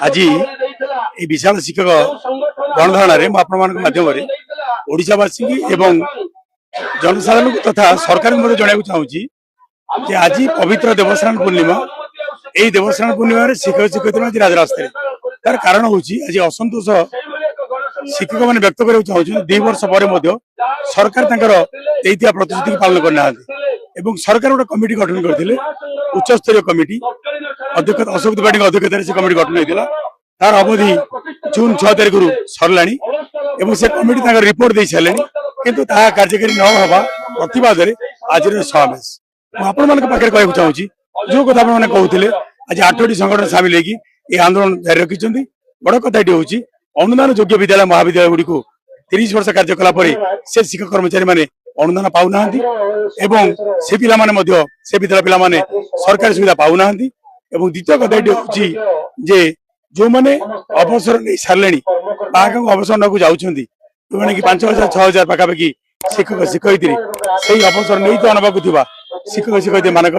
आज ये विशाल शिक्षक गणधारण माध्यम ओडावासी एवं जनसाधारण तथा सरकार जनवाक चाहूँगी कि आज पवित्र देवस्नान पूर्णिमा यही देवस्नान पूर्णिमा शिक्षक शिक्षयित्री आज राजरास्ता तार कारण हूँ आज असंतोष शिक्षक मैंने व्यक्त करने चाहूँ 2 वर्ष पर सरकार प्रतिश्रुति पालन करना सरकार गोटे कमिटी गठन करते उच्च स्तरीय कमिटी अध्यक्ष अशोक त्रिपाठी अध्यक्षतार से कमिटी गठन होता तार अवधि जून 6 तारिख सरला से कमिटी रिपोर्ट दे सारे किंतु कार्यकारी न हवा प्रतिवाद आज समावेश आपण मान पाखे कहूँ चाहूँगी जो कथा आपने कहते आज 8टी संगठन सामिल होगी आंदोलन जारी रखिंट बड़ कथाटी हूँ अनुदान योग्य विद्यालय महाविद्यालय गुड़ी को 30 वर्ष कार्य कलापर से शिक्षक कर्मचारी मैंने अनुदान पाऊना से पिला से विद्यालय पिला सरकारी सुविधा पाऊना द्वितीय कथाटी हूँ जो मैंने अवसर नहीं सारे अवसर ना जाऊँगी जो कि 5000 6000 पाखापाखि शिक्षक शिक्षयित्री से अवसर नहीं तो आनवाक शिक्षक शिक्षयित्री मानक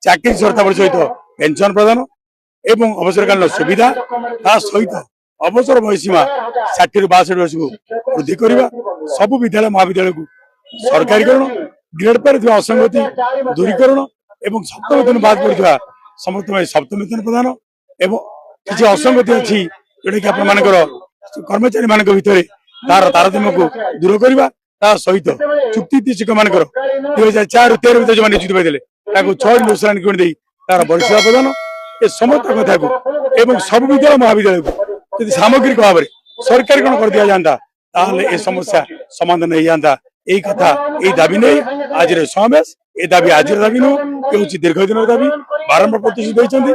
चाकरी शर्तावली सहित पेंशन प्रदान एवं अवसरकालीन सुविधा ता सहित अवसर बयसीमा 60 ରୁ 62 वर्ष को वृद्धि करने सबु विद्यालय महाविद्यालय को सरकारीकरण ग्रेड पर असंगति दूरीकरण एवं सप्तम वेतन बाद पड़ा समस्त सप्तम वेतन प्रदान एवं किसी असंगति अच्छी जोटा कि आप कर्मचारी मान भर तार तारतम्य को दूर करने सहित चुक्ति शिक्षक मान 2004 ରୁ 13 जो नियुक्ति पाई 6 लोसराणी तार वरिष्ठता प्रदान ए समस्त कथा को सब विद्यालय महाविद्यालय को सामग्रिक भाव में सरकारीकरण कर दिया जाता ए समस्या समाधान हो जाता यही कथा यही दाबी नहीं आज समावेश ए दाबी आज दाबी नुह ये दीर्घ दिन दाबी बारंबार प्रतिश्रुति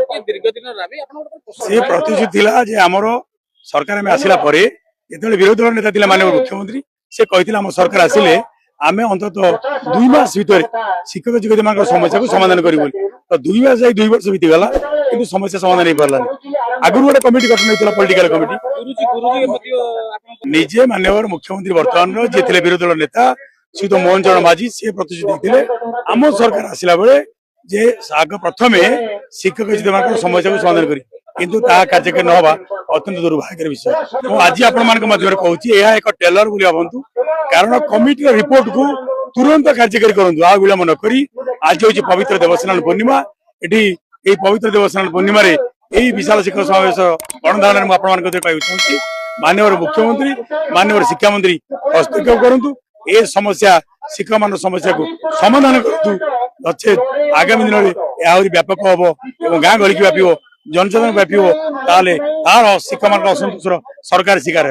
प्रतिश्रुति थी आमर सरकार में आसला जो विरोधी दल नेता माननीय मुख्यमंत्री से कहते आम सरकार आसिले आम अंतत 2 मास भर शिक्षक शिक्षयित्री मान समस्या को समाधान करूँ तो 2 मास 2 वर्ष बीतीगला कि समस्या समाधान हो पारा आगुरी गोटे कमिटी गठन होता पॉलिटिकल कमिटी निजे माननीय मुख्यमंत्री बर्तमान जी थे विरोधी दल नेता श्री मोहन चरण माझी सी प्रतिश्रुति देते आम सरकार आसला बेले जे आग प्रथम शिक्षक शिक्षयित्री समस्या को समाधान करी किंतु कार्यकारी न हवा अत्यंत दुर्भाग्य विषय आज आपण कहूँ एक टेलर बोली भावतु कारण कमिटी रिपोर्ट को तुरंत कार्यकारी करूँ आ विलंब नक आज हूँ पवित्र देवस्नान पूर्णिमा ये पवित्र देवस्नान पूर्णिमा यही विशाल शिक्षक समावेश गणधारण मुझे माननीय मुख्यमंत्री माननीय शिक्षा मंत्री हस्तक्षेप करूँ ए समस्या शिक्षक मान समस्या को समाधान करूँ नचेत आगामी दिन में आहरी व्यापक हम और गाँ गली की व्यापी जनसाधारण व्यापी तार शिक्षा मान असंतोष सरकार शिकार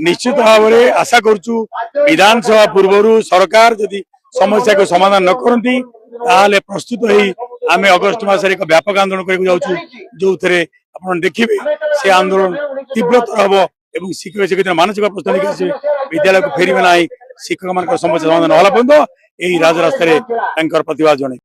निश्चित भाव में आशा करुचु विधानसभा पूर्व सरकार जदि समस्या को समाधान न करती प्रस्तुत आम अगस्ट मसरे एक व्यापक आंदोलन कर जो थे आप देखिए से आंदोलन तीव्रतर हम और शिक्षक शिक्षयित्री मानसिक प्रश्न विद्यालय को फेरवे ना शिक्षक मान समस्या समाधान होला पर्यंत यही राजरास्ता प्रतिवाद जन।